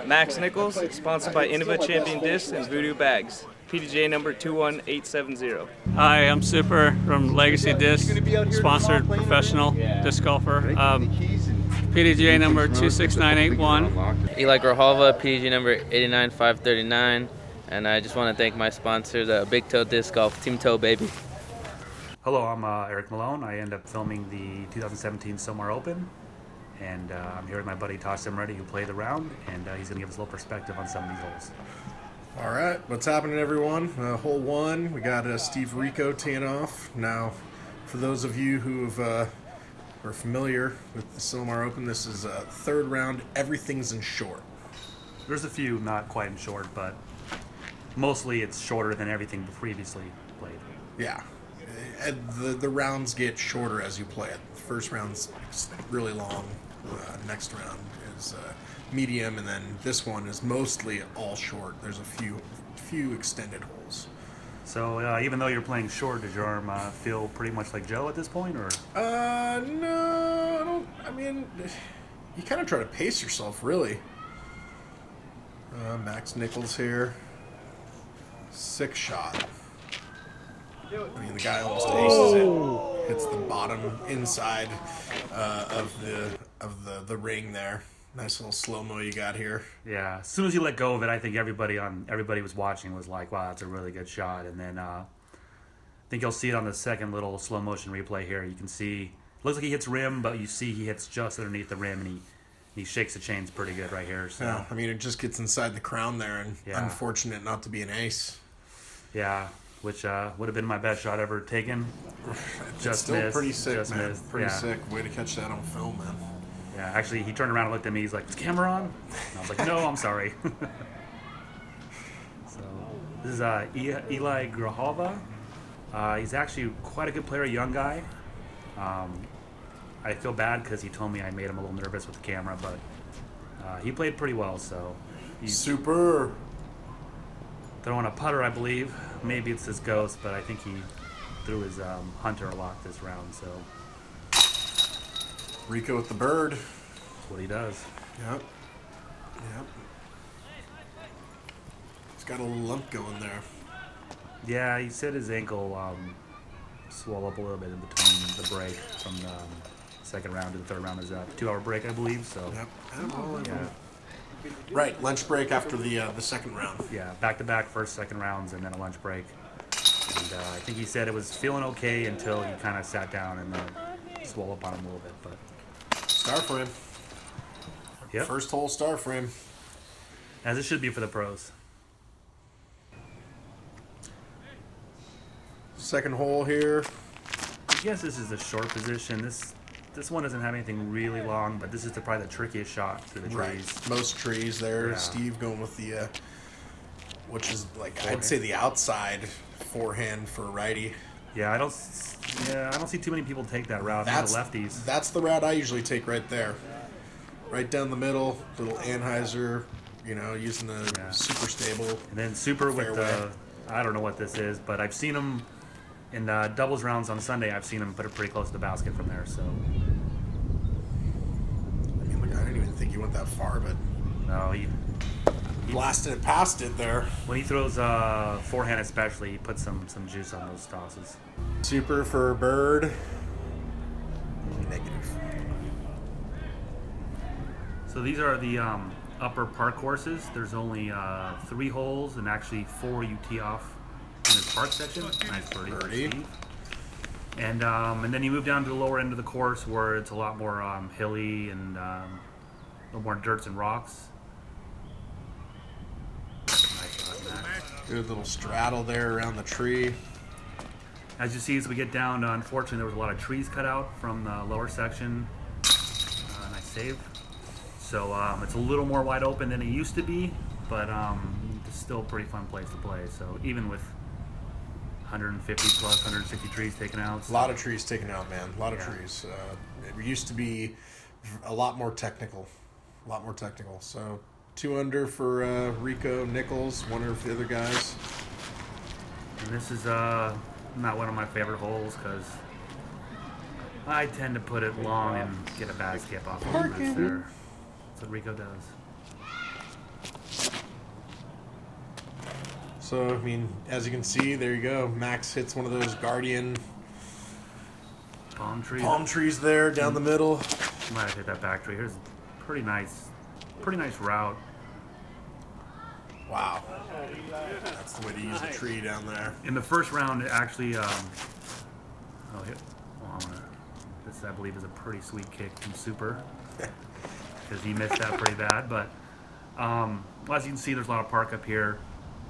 Max Nichols, sponsored by Innova Champion Discs and Voodoo Bags. PDJ number 21870. Hi, I'm Super from Legacy Disc, sponsored professional disc golfer. PDJ number 26981. Eli Grijalva, PDG number 89539, and I just want to thank my sponsor, the Big Toe Disc Golf, Team Toe Baby. Hello, I'm Eric Malone. I end up filming the 2017 Sylmar Open, and I'm here with my buddy Tas Szemeredi, who played the round, and he's going to give us a little perspective on some of these holes. All right, what's happening, everyone? Hole one, we got Steve Rico teeing off. Now, for those of you who are familiar with the Sylmar Open, this is a third round. Everything's in short. There's a few not quite in short, but mostly it's shorter than everything previously played. Yeah, and the rounds get shorter as you play it. The first round's really long. Next round is medium, and then this one is mostly all short. There's a few extended holes. So even though you're playing short, does your arm feel pretty much like Joe at this point, or? No, I don't. I mean, you kind of try to pace yourself, really. Max Nichols here. 6 shot. I mean, the guy almost aces it. Hits the bottom inside of the ring there. Nice little slow-mo you got here. Yeah, as soon as you let go of it, I think everybody was watching was like, wow, that's a really good shot. And then I think you'll see it on the second little slow motion replay here. You can see, looks like he hits rim, but you see he hits just underneath the rim, and he shakes the chains pretty good right here. So. Yeah, I mean, it just gets inside the crown there, and unfortunate not to be an ace. Yeah, which would have been my best shot ever taken. Just still missed. Pretty sick, man. Missed. Pretty sick. Way to catch that on film, man. Yeah, actually, he turned around and looked at me. He's like, "Is the camera on?" And I was like, "No, I'm sorry." So this is Eli Grijalva. He's actually quite a good player, a young guy. I feel bad because he told me I made him a little nervous with the camera, but he played pretty well. So he's super. Throwing a putter, I believe. Maybe it's his ghost, but I think he threw his hunter a lot this round. So. Rico with the bird. That's what he does. Yep. He's got a little lump going there. Yeah, he said his ankle swelled up a little bit in between the break from the second round to the third round. There's a 2-hour break, I believe. So. Yep. Yeah. Right, lunch break after the second round. Yeah, back-to-back first, second rounds, and then a lunch break. And I think he said it was feeling okay until he kind of sat down and swelled up on him a little bit, but. Star frame. Yep. First hole star frame. As it should be for the pros. Second hole here. I guess this is a short position. This one doesn't have anything really long, but this is probably the trickiest shot through the trees. Right. Most trees there. Yeah. Steve going with the, which is like I'd say the outside forehand for a righty. Yeah, I don't see too many people take that route. That's the lefties. That's the route I usually take right there. Right down the middle, little Anheuser, using the super stable. And then super fairway. With the, I don't know what this is, but I've seen him in doubles rounds on Sunday. I've seen him put it pretty close to the basket from there. So. I mean, look, I didn't even think he went that far, but. No, he blasted it past it there. When he throws forehand especially, he puts some juice on those tosses. Super for bird. Negative. So these are the upper park courses. There's only 3 holes and actually 4 you tee off in this park section. Nice birdie. And then you move down to the lower end of the course where it's a lot more hilly and a little more dirts and rocks. Good little straddle there around the tree. As you see, as we get down, unfortunately, there was a lot of trees cut out from the lower section. Nice save. So it's a little more wide open than it used to be, but it's still a pretty fun place to play. So even with 150 plus 160 trees taken out. So. A lot of trees taken out, man. A lot of trees. It used to be a lot more technical. So 2 under for Rico, Nichols, 1 under for the other guys. And this is not one of my favorite holes because I tend to put it long and get a bad skip off of it there. That's what Rico does. So, I mean, as you can see, there you go. Max hits one of those guardian Palm trees there down the middle. Might have hit that back tree. Here's a pretty nice route. Wow. That's the way to use a tree down there. In the first round, it actually, this I believe is a pretty sweet kick from Super, because he missed that pretty bad. But well, as you can see, there's a lot of park up here.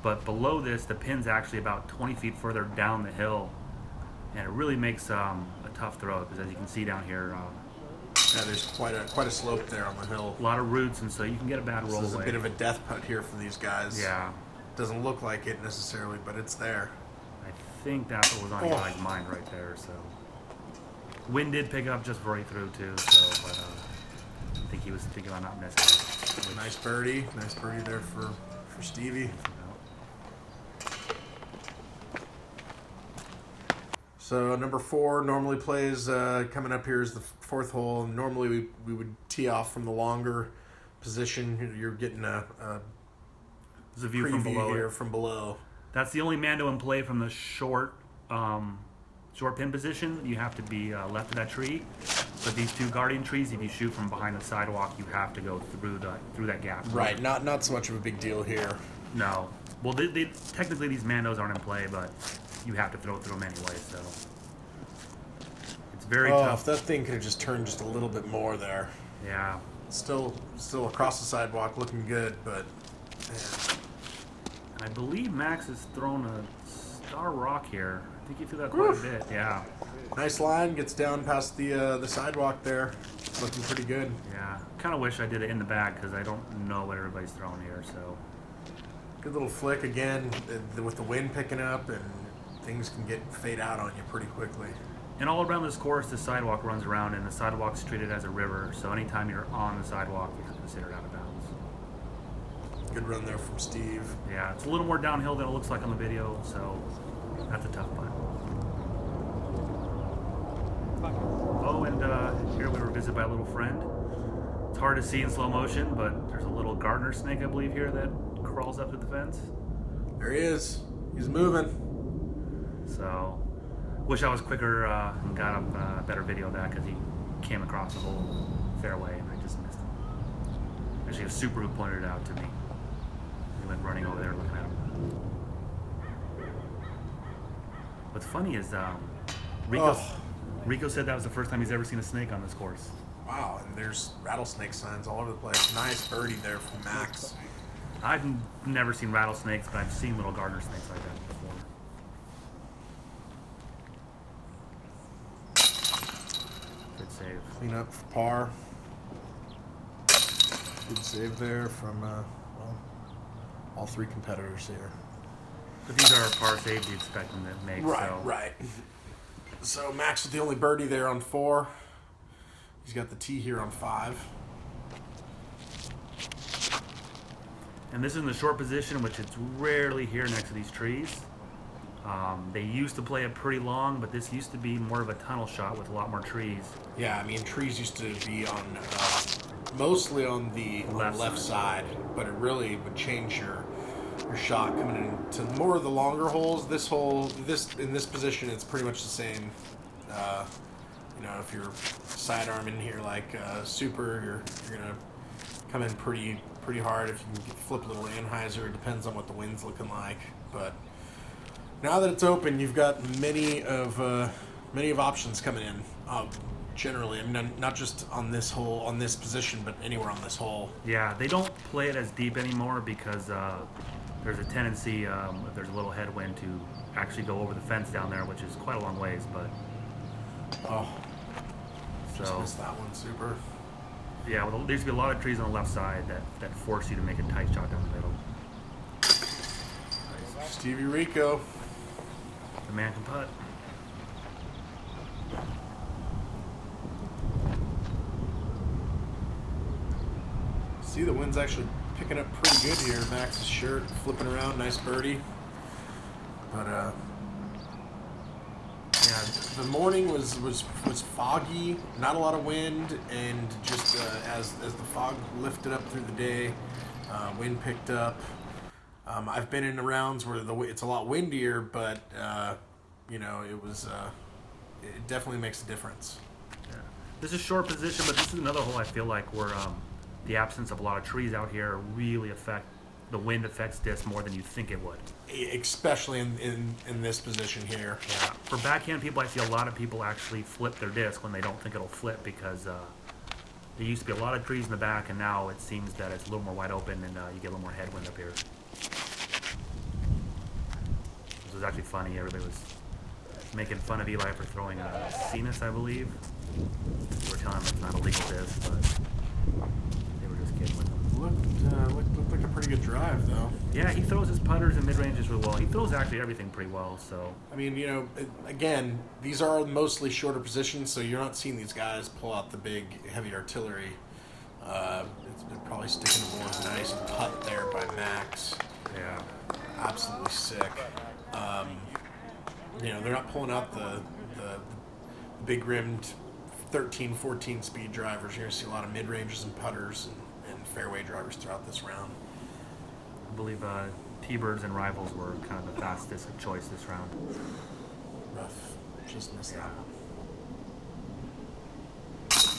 But below this, the pin's actually about 20 feet further down the hill, and it really makes a tough throw, because as you can see down here, yeah, there's quite a slope there on the hill. A lot of roots, and so you can get a bad roll away. This is a bit of a death putt here for these guys. Yeah. Doesn't look like it necessarily, but it's there. I think that's what was on your guy's mind right there. So wind did pick up just before he threw too. So, but I think he was thinking about not missing it. Nice birdie there for Stevie. So number 4 normally plays, coming up here is the 4th hole. And normally we would tee off from the longer position. You're getting a view from below here from below. That's the only Mando in play from the short pin position. You have to be left of that tree. But these 2 guardian trees, if you shoot from behind the sidewalk, you have to go through that gap. Right, not so much of a big deal here. No. Well, they technically these Mandos aren't in play, but you have to throw through them anyway, so it's very tough. If that thing could have just turned just a little bit more there. Yeah. Still across the sidewalk, looking good, but man. And I believe Max has thrown a star rock here. I think he threw that quite a bit. Yeah. Nice line, gets down past the sidewalk there. Looking pretty good. Yeah. Kind of wish I did it in the bag, because I don't know what everybody's throwing here. So. Good little flick again with the wind picking up, and things can fade out on you pretty quickly. And all around this course, the sidewalk runs around, and the sidewalk's treated as a river. So anytime you're on the sidewalk, you're considered out of bounds. Good run there from Steve. Yeah, it's a little more downhill than it looks like on the video, so that's a tough putt. Oh, and here we were visited by a little friend. It's hard to see in slow motion, but there's a little gardener snake, I believe, here that crawls up to the fence. There he is. He's moving. So, wish I was quicker and got a better video of that, because he came across the whole fairway and I just missed him. Actually, a Super who pointed it out to me. We went running over there looking at him. What's funny is Rico said that was the first time he's ever seen a snake on this course. Wow, and there's rattlesnake signs all over the place. Nice birdie there from Max. I've never seen rattlesnakes, but I've seen little gardener snakes like that before. Good save. Clean up for par. Good save there from all 3 competitors here. But these are par saves you expect them to make. Right. So Max with the only birdie there on 4. He's got the tee here on 5. And this is in the short position, which it's rarely here next to these trees. They used to play it pretty long, but this used to be more of a tunnel shot with a lot more trees. Yeah, I mean, trees used to be on mostly on the left side, but it really would change your shot coming into more of the longer holes. This hole, in this position, it's pretty much the same. If you're sidearm in here like Super, you're gonna come in pretty hard. If you can flip a little Anheuser, it depends on what the wind's looking like. But now that it's open, you've got many of options coming in. Generally, I mean, not just on this hole, on this position, but anywhere on this hole. Yeah, they don't play it as deep anymore because there's a tendency, if there's a little headwind, to actually go over the fence down there, which is quite a long ways. But just missed that one, Super. Yeah, well, there used to be a lot of trees on the left side that force you to make a tight shot down the middle. Stevie Rico. The man can putt. See, the wind's actually picking up pretty good here. Max's shirt flipping around, nice birdie. But yeah, the morning was foggy, not a lot of wind, and just as the fog lifted up through the day, wind picked up. I've been in the rounds where it's a lot windier, but you know, it definitely makes a difference. Yeah. This is short position, but this is another hole I feel like where the absence of a lot of trees out here really the wind affects disc more than you think it would. Especially in this position here. Yeah. For backhand people, I see a lot of people actually flip their disc when they don't think it'll flip because there used to be a lot of trees in the back, and now it seems that it's a little more wide open and you get a little more headwind up here. This was actually funny. Everybody was making fun of Eli for throwing a Cenis, I believe. We were telling him it's not a legal disc, but they were just kidding with him. Looked like a pretty good drive, though. Yeah, he throws his putters and mid-ranges really well. He throws actually everything pretty well, so... I mean, you know, again, these are mostly shorter positions, so you're not seeing these guys pull out the big, heavy artillery. They're probably sticking to more nice putt there by Max. Yeah. Absolutely sick. You know, they're not pulling out the big rimmed 13, 14 speed drivers. You're going to see a lot of mid-ranges and putters and fairway drivers throughout this round. I believe T-Birds and Rivals were kind of the fastest choice this round. Rough. Just missed that one.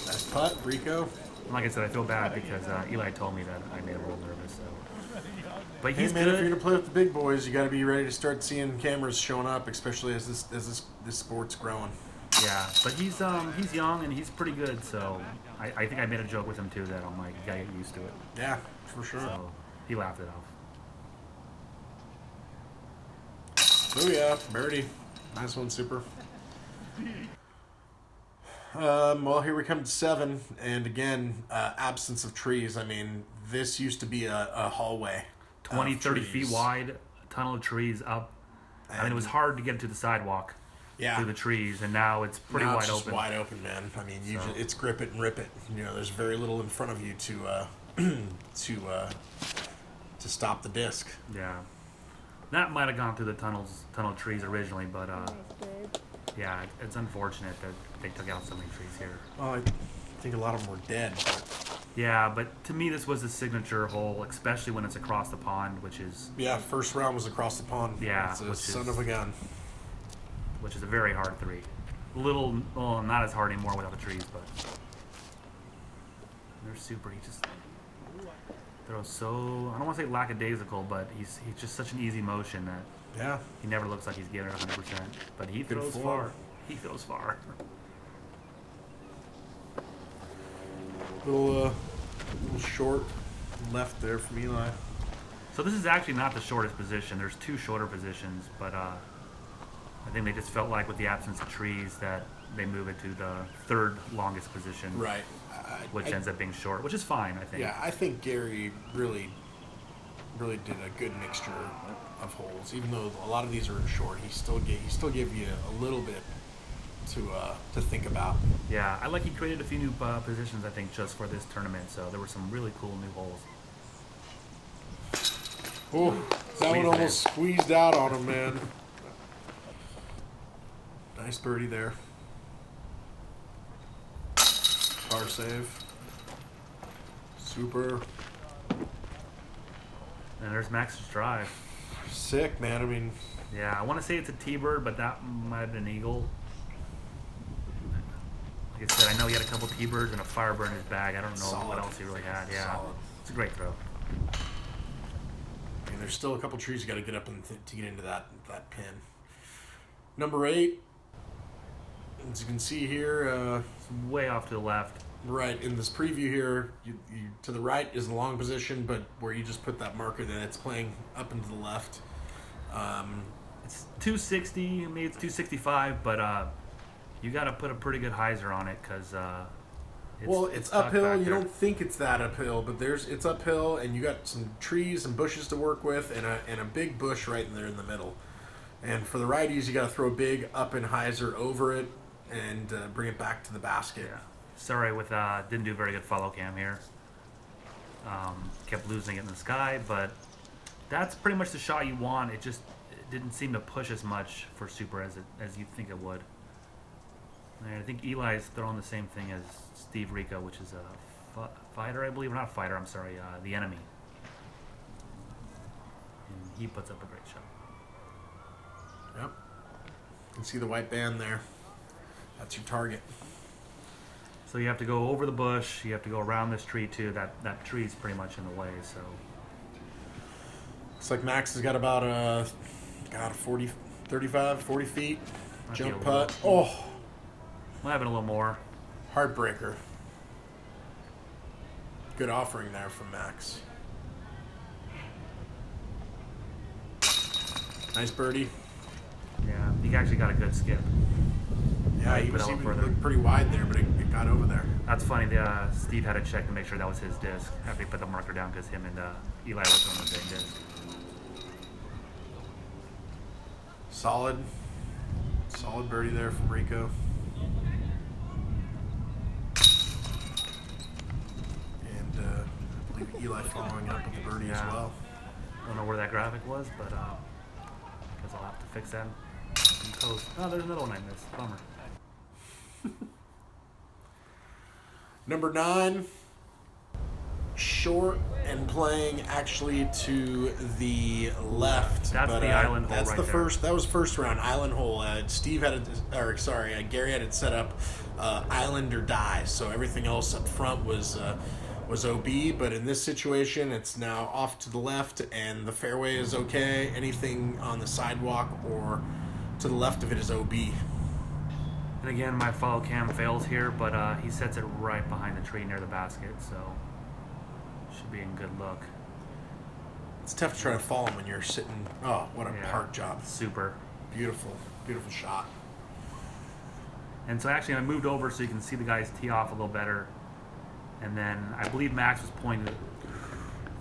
Nice putt, Rico. And like I said, I feel bad because Eli told me that I made him a little nervous. So. But he's hey man, good. if you're gonna play with the big boys, you got to be ready to start seeing cameras showing up, especially as this sport's growing. Yeah, but he's young and he's pretty good. So I think I made a joke with him too that I'm like, you gotta get used to it. Yeah, for sure. So he laughed it off. Oh yeah, birdie. Nice one, Super. Well, here we come to 7, and again, absence of trees. I mean, this used to be a hallway. 20, 30 feet wide, a tunnel of trees up. I mean, it was hard to get to the sidewalk through the trees, and now it's pretty now wide it's just open. wide open, man. I mean, it's grip it and rip it. You know, there's very little in front of you to stop the disc. Yeah, that might have gone through the tunnel of trees originally, but yeah, it's unfortunate that they took out so many trees here. Well, I think a lot of them were dead. Yeah, but to me, this was a signature hole, especially when it's across the pond, which is... Yeah, first round was across the pond. Yeah. It's a son of a gun. Which is a very hard 3. Well, not as hard anymore without the trees, but... There's Super. He just throws so... I don't want to say lackadaisical, but he's just such an easy motion that... Yeah. He never looks like he's getting it 100%. But he throws form. far. He throws far. Little short left there from Eli. So this is actually not the shortest position. There's 2 shorter positions, but I think they just felt like with the absence of trees that they move it to the 3rd longest position. Right. Which ends up being short, which is fine, I think. Yeah, I think Gary really did a good mixture of holes. Even though a lot of these are short, he still gave you a little bit to think about. Yeah, I like he created a few new positions, I think, just for this tournament. So there were some really cool new holes. Oh, that one almost squeezed out on him, man. Nice birdie there. Par save. Super. And there's Max's drive. Sick, man. I mean... Yeah, I want to say it's a T-Bird, but that might have been Eagle. Like I said, I know he had a couple T-Birds and a Firebird in his bag. I don't know what else he really had. Yeah, Solid. It's a great throw. I mean, there's still a couple trees you got to get up to get into that pin. Number 8. As you can see here, It's way off to the left. right in this preview here, you to the right is the long position, but where you just put that marker, then it's playing up and to the left. It's 260, maybe it's 265, but you got to put a pretty good hyzer on it because it's uphill. You don't think it's that uphill, but it's uphill, and you got some trees and bushes to work with, and a big bush right in there in the middle. And for the righties, you got to throw a big up and hyzer over it and bring it back to the basket. Yeah. Sorry, didn't do very good follow cam here. Kept losing it in the sky, but that's pretty much the shot you want. It didn't seem to push as much for Super as you'd think it would. And I think Eli's throwing the same thing as Steve Rico, which is a fighter, I believe. Or not fighter, I'm sorry, the enemy. and he puts up a great shot. Yep. You can see the white band there. That's your target. So you have to go over the bush. You have to go around this tree too. That tree's pretty much in the way. So Looks like Max has got about a 40, 35, 40 feet Might be a jump little- putt. Oh, we'll have it a little more. heartbreaker. Good offering there from Max. Nice birdie. Yeah, he actually got a good skip. Yeah, he put was it a little even further. looked pretty wide there, but it got over there. That's funny. Steve had to check to make sure that was his disc after he put the marker down because him and Eli were throwing the same disc. Solid birdie there from Rico. And I believe Eli following up with the birdie as Yeah. well. Don't know where that graphic was, but guess I'll have to fix that. in post. Oh, there's another one I missed. Bummer. Number 9, short and playing actually to the left. That's the island hole That's right the there. first. That was first round island hole. Gary had it set up island or die. So everything else up front was OB. But in this situation, it's now off to the left, and the fairway is okay. Anything on the sidewalk or to the left of it is OB. And again, my follow cam fails here, but he sets it right behind the tree near the basket, so should be in good look. It's tough to try to follow when you're sitting. Oh, what a Yeah. park job! Super. Beautiful, beautiful shot. And so actually I moved over so you can see the guys tee off a little better. And then I believe Max was pointing.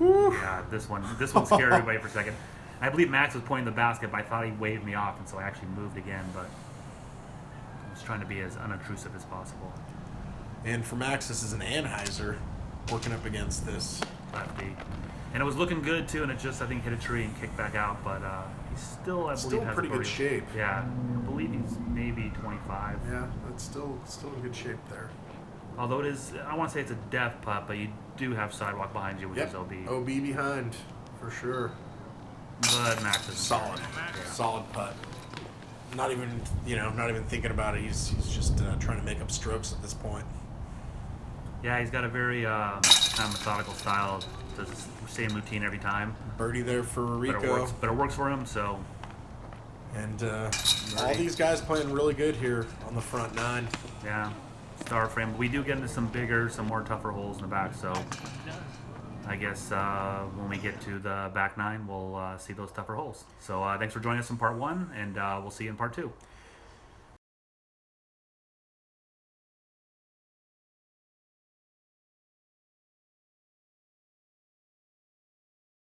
Yeah, this one scared everybody for a second. I believe Max was pointing the basket, but I thought he waved me off, and so I actually moved again. But I was trying to be as unobtrusive as possible. And for Max, this is an Anheuser working up against this. Lefty. And it was looking good too, and it just I think hit a tree and kicked back out. But he's still I believe Still has pretty a good birdie. shape. Yeah, I believe he's maybe 25. Yeah, that's still in good shape there. Although it is, I want to say it's a death putt, but you do have sidewalk behind you, which is OB. OB behind, for sure. But Max is Solid, solid putt. Not even thinking about it. He's just trying to make up strokes at this point. Yeah, he's got a very kind of methodical style. Does the same routine every time. Birdie there for Rico. But it works for him, so. And all these guys playing really good here on the front 9. Yeah, star frame. But we do get into some more tougher holes in the back, so I guess when we get to the back 9, we'll see those tougher holes. So thanks for joining us in part 1, and we'll see you in part 2.